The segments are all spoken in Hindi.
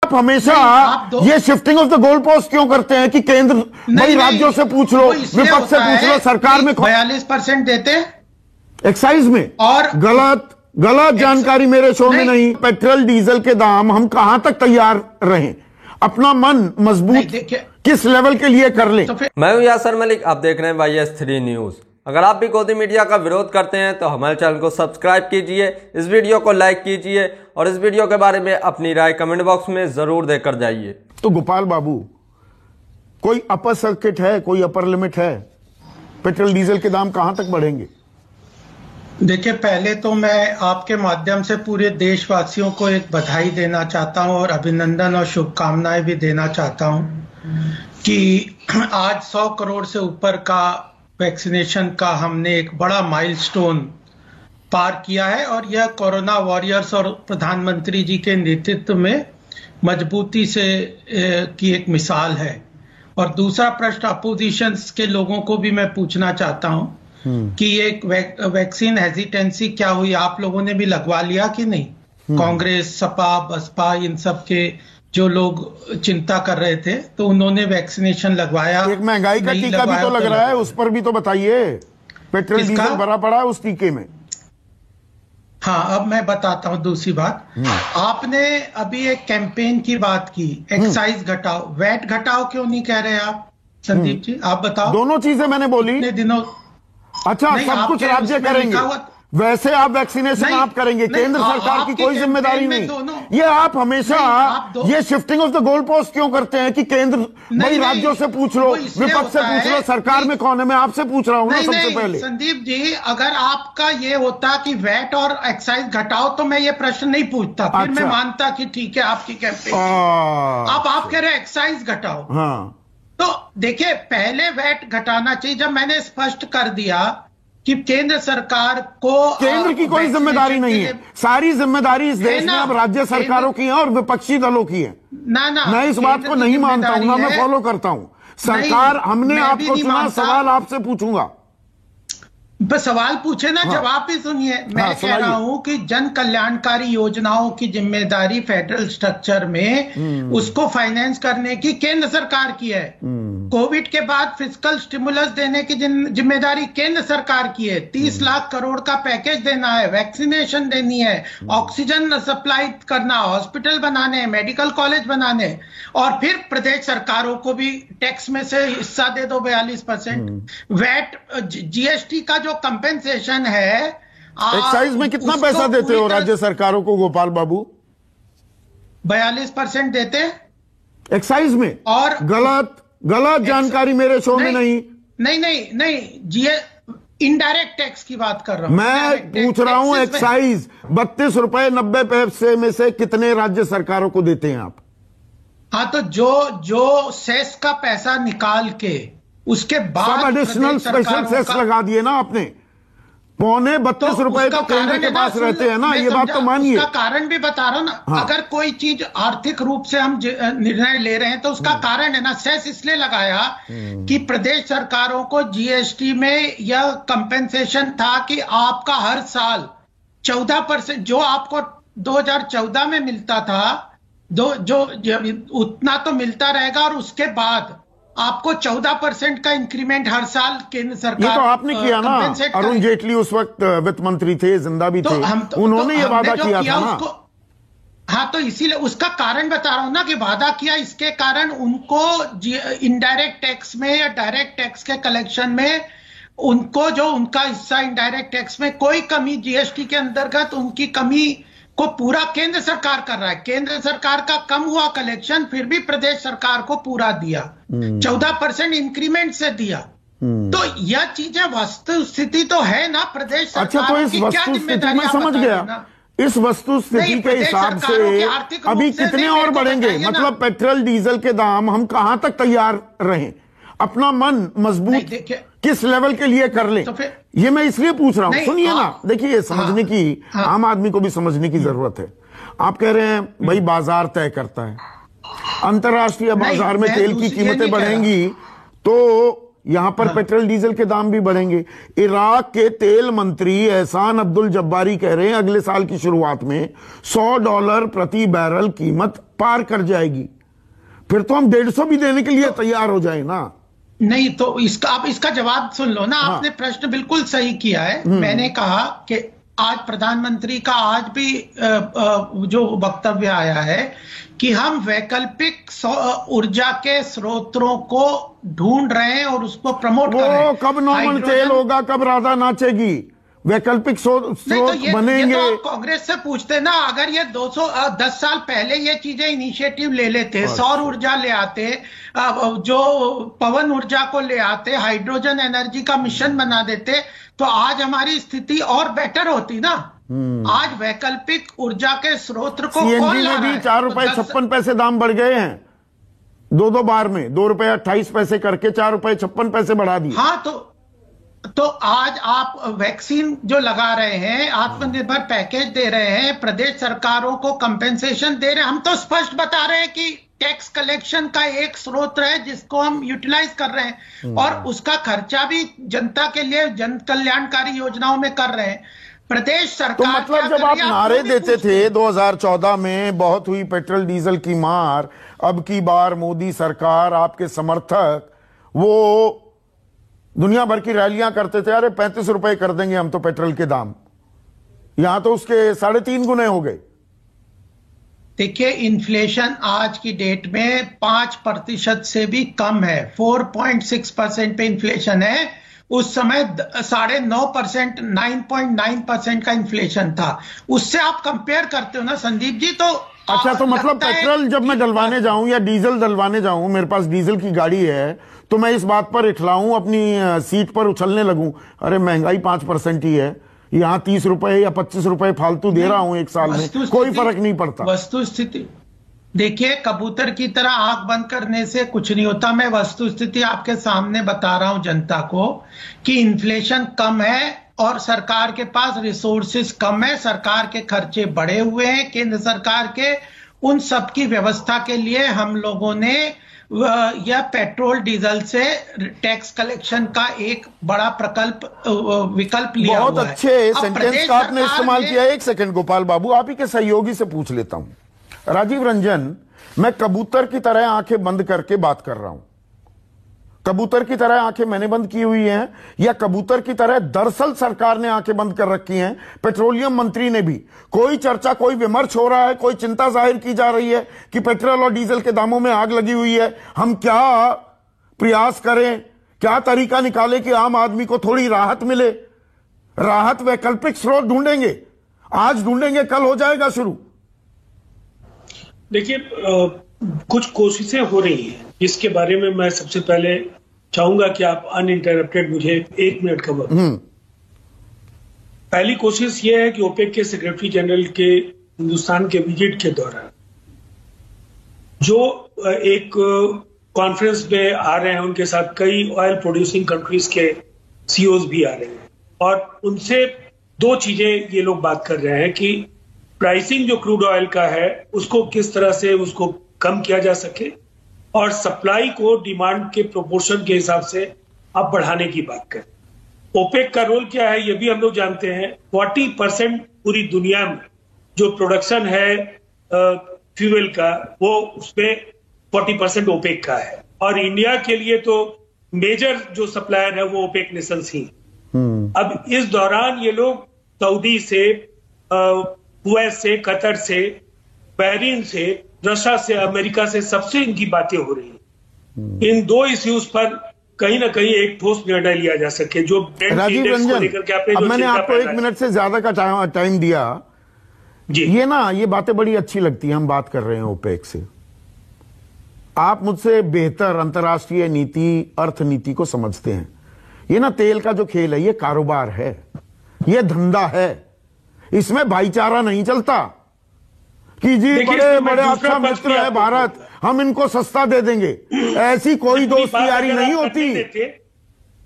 आप हमेशा ये shifting of the goal post क्यों करते हैं कि केंद्र भाई राज्यों से पूछ लो, विपक्ष से पूछ लो, सरकार में 42% देते हैं एक्साइज में, और गलत जानकारी मेरे शो में नहीं। पेट्रोल डीजल के दाम हम कहां तक तैयार रहें, अपना मन मजबूत किस लेवल के लिए कर ले। मैं हूं यासर मलिक, आप देख रहे हैं YS3 न्यूज। अगर आप भी गोदी मीडिया का विरोध करते हैं तो हमारे चैनल को सब्सक्राइब कीजिए, इस वीडियो को लाइक कीजिए और इस वीडियो के बारे में अपनी राय कमेंट बॉक्स में जरूर देकर जाइए। तो गोपाल बाबू, कोई अपर सर्किट है, कोई अपर लिमिट है? पेट्रोल डीजल के दाम कहां तक बढ़ेंगे? देखिए, पहले तो मैं आपके माध्यम से पूरे देशवासियों को एक बधाई देना चाहता हूं और अभिनंदन और शुभकामनाएं भी देना चाहता हूं कि आज 100 करोड़ से ऊपर का वैक्सीनेशन का हमने एक बड़ा माइलस्टोन पार किया है और यह कोरोना वॉरियर्स और प्रधानमंत्री जी के नेतृत्व में मजबूती से की एक मिसाल है। और दूसरा प्रश्न अपोजिशन के लोगों को भी मैं पूछना चाहता हूं कि एक वैक्सीन हेजिटेंसी क्या हुई, आप लोगों ने भी लगवा लिया कि नहीं? कांग्रेस, सपा, बसपा, इन सब के जो लोग चिंता कर रहे थे तो उन्होंने वैक्सीनेशन लगवाया। एक महंगाई का टीका भी तो लग रहा है, उस पर भी तो बताइए। पेट्रोल डीजल भरा पड़ा है उस टीके में। हाँ, अब मैं बताता हूँ दूसरी बात। आपने अभी एक कैंपेन की बात की, एक्साइज घटाओ, वैट घटाओ, क्यों नहीं कह रहे आप संदीप जी? आप बताओ। दोनों चीजें मैंने बोली। इतने दिनों अच्छा, सब कुछ राज्य करेंगे, वैसे आप वैक्सीनेशन आप करेंगे, केंद्र सरकार की कोई जिम्मेदारी नहीं। ये आप हमेशा ये shifting of the goal post क्यों करते हैं कि केंद्र भाई राज्यों से पूछ लो, विपक्ष से पूछ लो, सरकार में कौन है? मैं आपसे पूछ रहा हूं ना सबसे पहले। संदीप जी, अगर आपका ये होता कि वैट और एक्साइज घटाओ तो मैं ये प्रश्न नहीं पूछता, फिर मैं मानता कि ठीक है आपकी कैंपेन। अब आप कह रहे हैं एक्साइज घटाओ। हाँ, तो देखिए, पहले वैट घटाना चाहिए। जब मैंने स्पष्ट कर दिया कि केंद्र सरकार को, केंद्र की कोई जिम्मेदारी नहीं है, सारी जिम्मेदारी इस देश में अब राज्य सरकारों की है और विपक्षी दलों की है। मैं इस बात को नहीं मानता हूं ना, मैं फॉलो करता हूं सरकार। हमने आपको चुना, सवाल आपसे पूछूंगा। बस सवाल पूछे ना, जवाब भी सुनिए। मैं कह रहा हूं कि जन कल्याणकारी योजनाओं की जिम्मेदारी फेडरल स्ट्रक्चर में उसको फाइनेंस करने की केंद्र सरकार की है। कोविड के बाद फिस्कल स्टिमुलस देने की जिम्मेदारी केंद्र सरकार की है। 30 लाख करोड़ का पैकेज देना है, वैक्सीनेशन देनी है, ऑक्सीजन सप्लाई करना, हॉस्पिटल बनाने, मेडिकल कॉलेज बनाने, और फिर प्रदेश सरकारों को भी टैक्स में से हिस्सा दे दो 42%। वैट, जीएसटी का जो कंपेंसेशन है, एक्साइज में कितना पैसा देते हो राज्य सरकारों को गोपाल बाबू? 42% देते एक्साइज में। और गलत जानकारी मेरे शो में नहीं। इनडायरेक्ट टैक्स की बात कर रहा हूं मैं, पूछ रहा हूं एक्साइज 32 रुपए 90 पैसे में से कितने राज्य सरकारों को देते हैं आप? हाँ, तो जो सेस का पैसा निकाल के उसके बाद एडिशनल स्पेशल सेस लगा दिए ना आपने, 32 रुपए तो केंद्र के पास रहते हैं ना, ये बात तो मानिए। उसका कारण भी बता रहा हूं ना। हाँ। अगर कोई चीज आर्थिक रूप से हम निर्णय ले रहे हैं तो उसका कारण है ना। सेस इसलिए लगाया कि प्रदेश सरकारों को जीएसटी में यह कंपेंसेशन था कि आपका हर साल 14% जो आपको 2014 में मिलता था, जो उतना तो मिलता रहेगा, और उसके बाद आपको 14% का इंक्रीमेंट हर साल केंद्र सरकार। ये तो आपने किया ना, अरुण जेटली उस वक्त वित्त मंत्री थे, जिंदा भी थे, उन्होंने ये वादा किया था ना। हाँ, तो इसीलिए उसका कारण बता रहा हूं ना कि वादा किया, इसके कारण उनको इनडायरेक्ट टैक्स में या डायरेक्ट टैक्स के कलेक्शन में उनको जो उनका हिस्सा इनडायरेक्ट टैक्स में कोई कमी, जीएसटी के अंतर्गत उनकी कमी को पूरा केंद्र सरकार कर रहा है। केंद्र सरकार का कम हुआ कलेक्शन, फिर भी प्रदेश सरकार को पूरा दिया, 14% इंक्रीमेंट से दिया। तो यह चीजें वस्तु स्थिति तो है ना प्रदेश सरकार। अच्छा, तो इस वस्तु स्थिति में समझ गया, इस वस्तु स्थिति के हिसाब से अभी कितने और बढ़ेंगे? मतलब पेट्रोल डीजल के दाम हम कहां तक तैयार रहें, अपना मन मजबूत किस लेवल के लिए कर ले? तो ये मैं इसलिए पूछ रहा हूं। सुनिए ना, देखिए, ये समझने की आम आदमी को भी समझने की जरूरत है। आप कह रहे हैं भाई बाजार तय करता है, अंतरराष्ट्रीय बाजार में तेल की कीमतें बढ़ेंगी तो यहां पर पेट्रोल डीजल के दाम भी बढ़ेंगे। इराक के तेल मंत्री एहसान अब्दुल जब्बारी कह रहे हैं अगले साल की शुरुआत में $100 प्रति बैरल कीमत पार कर जाएगी। फिर तो हम 150 भी देने के लिए तैयार हो जाए ना। नहीं तो आप इसका जवाब सुन लो ना। आपने प्रश्न बिल्कुल सही किया है। मैंने कहा कि आज प्रधानमंत्री का आज भी जो वक्तव्य आया है कि हम वैकल्पिक ऊर्जा के स्रोतों को ढूंढ रहे हैं और उसको प्रमोट कर रहे हैं। कब नॉर्मल तेल होगा, कब राधा नाचेगी, वैकल्पिक स्रोत बनेंगे। ये तो कांग्रेस से पूछते ना। अगर ये 210 साल पहले ये चीजें इनिशिएटिव ले लेते, सौर ऊर्जा ले आते, जो पवन ऊर्जा को ले आते, हाइड्रोजन एनर्जी का मिशन बना देते, तो आज हमारी स्थिति और बेटर होती ना। आज वैकल्पिक ऊर्जा के स्रोत को कौन ला रहा है? भी ₹4.56 दाम बढ़ गए हैं, दो बार में ₹2.28 करके ₹4.56 बढ़ा दिए। हाँ, तो आज आप वैक्सीन जो लगा रहे हैं, आत्मनिर्भर पैकेज दे रहे हैं, प्रदेश सरकारों को कंपेंसेशन दे रहे हैं। हम तो स्पष्ट बता रहे हैं कि टैक्स कलेक्शन का एक स्रोत है जिसको हम यूटिलाइज कर रहे हैं और उसका खर्चा भी जनता के लिए जन कल्याणकारी योजनाओं में कर रहे हैं। प्रदेश सरकार तो मतलब जब आप नारे देते थे 2014 में बहुत हुई पेट्रोल डीजल की मार, अब की बार मोदी सरकार, आपके समर्थक वो दुनिया भर की रैलियां करते थे, अरे 35 रुपए कर देंगे हम तो पेट्रोल के दाम, यहां तो उसके 3.5 गुने हो गए। देखिए, इन्फ्लेशन आज की डेट में 5% से भी कम है। 4.6% पे इन्फ्लेशन है। उस समय 9.5%, 9.9% का इन्फ्लेशन था। उससे आप कंपेयर करते हो ना संदीप जी, तो अच्छा, तो मतलब पेट्रोल जब मैं डलवाने जाऊं या डीजल डलवाने जाऊं, मेरे पास डीजल की गाड़ी है, तो मैं इस बात पर इठलाऊं, अपनी सीट पर उछलने लगूं, अरे महंगाई 5% ही है, यहां 30 रुपए या 25 रुपए फालतू दे रहा हूं एक साल में, कोई फर्क नहीं पड़ता। वस्तु स्थिति देखिए, कबूतर की तरह आंख बंद करने से कुछ नहीं होता। मैं वस्तु स्थिति आपके सामने बता रहा हूं जनता को कि इन्फ्लेशन कम है और सरकार के पास रिसोर्सेज कम है, सरकार के खर्चे बढ़े हुए हैं। केंद्र सरकार के उन सब की व्यवस्था के लिए हम लोगों ने यह पेट्रोल डीजल से टैक्स कलेक्शन का एक बड़ा विकल्प लिया हुआ है। बहुत अच्छे सेंटेंस का आपने इस्तेमाल किया। एक सेकंड गोपाल बाबू, आप ही के सहयोगी से पूछ लेता हूं। राजीव रंजन, मैं कबूतर की तरह आंखें बंद करके बात कर रहा हूं। कबूतर की तरह आंखें मैंने बंद की हुई हैं या कबूतर की तरह दरअसल सरकार ने आंखें बंद कर रखी हैं? पेट्रोलियम मंत्री ने भी कोई चर्चा, कोई विमर्श हो रहा है, कोई चिंता जाहिर की जा रही है कि पेट्रोल और डीजल के दामों में आग लगी हुई है, हम क्या प्रयास करें, क्या तरीका निकालें कि आम आदमी को थोड़ी राहत मिले? राहत वैकल्पिक स्रोत ढूंढेंगे, आज ढूंढेंगे, कल हो जाएगा शुरू। देखिए, कुछ कोशिशें हो रही हैं जिसके बारे में मैं सबसे पहले चाहूंगा कि आप अनइंटरप्टेड मुझे 1 मिनट का वक्त। पहली कोशिश यह है कि ओपेक के सेक्रेटरी जनरल के हिंदुस्तान के विजिट के दौरान जो एक कॉन्फ्रेंस में आ रहे हैं, उनके साथ कई ऑयल प्रोड्यूसिंग कंट्रीज के सीईओज भी आ रहे हैं और उनसे 2 चीजें ये लोग बात कर रहे हैं कि प्राइसिंग जो क्रूड ऑयल का है उसको किस तरह से उसको कम किया जा सके और सप्लाई को डिमांड के प्रोपोर्शन के हिसाब से आप बढ़ाने की बात करें। ओपेक का रोल क्या है ये भी हम लोग जानते हैं। 40% पूरी दुनिया में जो प्रोडक्शन है फ्यूल का, वो उसमें 40% ओपेक का है और इंडिया के लिए तो मेजर जो सप्लायर है वो ओपेक नेशंस ही। अब इस दौरान ये लोग सऊदी से, कुवैत से, कतर से, बहरीन से, रशिया से, अमेरिका से, सबसे इनकी बातें हो रही हैं। इन 2 इश्यूज पर कहीं ना कहीं एक ठोस निर्णय लिया जा सके। जो राजीव रंजन, अब मैंने आपको 1 मिनट से ज्यादा का टाइम दिया जी। ये बातें बड़ी अच्छी लगती हैं, हम बात कर रहे हैं ओपेक से। आप मुझसे बेहतर अंतर्राष्ट्रीय नीति, अर्थनीति को समझते हैं। ये ना तेल का जो खेल है, ये कारोबार है, ये धंधा है, इसमें भाईचारा नहीं चलता कि जी बड़े बड़े अच्छा मित्र है भारत, हम इनको सस्ता दे देंगे, ऐसी कोई दोस्ती यारी नहीं होती।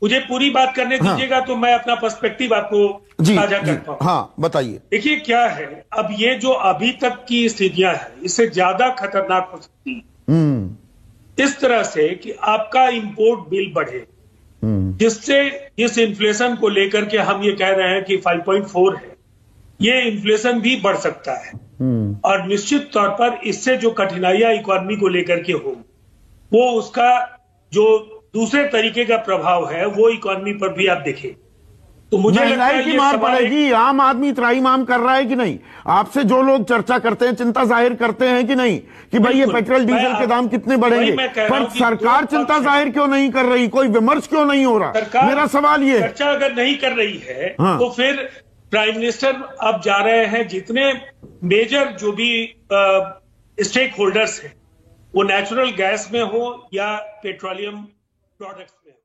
मुझे पूरी बात करने दीजिएगा तो मैं अपना पर्सपेक्टिव आपको साझा कर पाऊं। हाँ, बताइए। देखिए क्या है, अब ये जो अभी तक की स्थितियां हैं इससे ज्यादा खतरनाक हो सकती है इस तरह से कि आपका इंपोर्ट बिल बढ़े जिससे इस इन्फ्लेशन को लेकर के हम ये कह रहे हैं कि 5.4 है, ये इन्फ्लेशन भी बढ़ सकता है। और निश्चित तौर पर इससे जो कठिनाइयां इकोनॉमी को लेकर के हो, वो उसका जो दूसरे तरीके का प्रभाव है वो इकोनॉमी पर भी आप देखें। तो मुझे लगता है की मार पड़ेगी। आम आदमी त्राहीमाम कर रहा है कि नहीं? आपसे जो लोग चर्चा करते हैं, चिंता जाहिर करते हैं कि नहीं कि भाई ये पेट्रोल डीजल के दाम कितने बढ़ेंगे, पर सरकार चिंता जाहिर क्यों नहीं कर रही? कोई विमर्श क्यों नहीं हो रहा? मेरा सवाल ये चर्चा अगर नहीं कर रही है तो फिर प्राइम मिनिस्टर अब जा रहे हैं, जितने मेजर जो भी स्टेक होल्डर्स हैं वो नेचुरल गैस में हो या पेट्रोलियम प्रोडक्ट्स में हो,